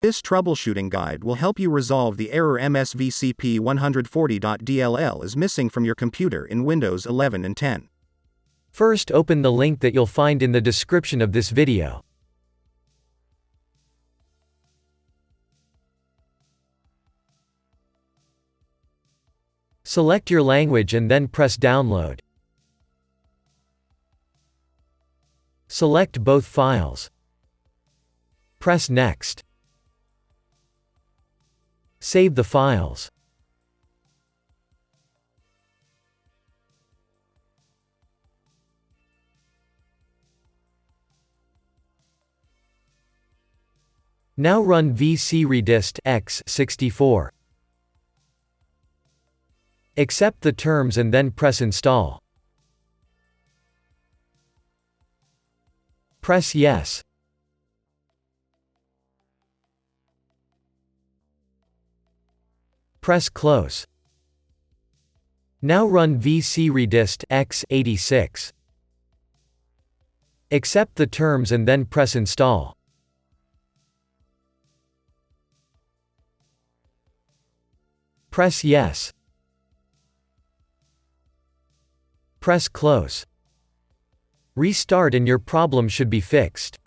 This troubleshooting guide will help you resolve the error MSVCP140.dll is missing from your computer in Windows 11 and 10. First, open the link that you'll find in the description of this video. Select your language and then press download. Select both files. Press next. Save the files. Now run vcredist x64. Accept the terms and then press install. Press yes. Press close. Now run vcredist x86. Accept the terms and then press install. Press yes. Press close. Restart and your problem should be fixed.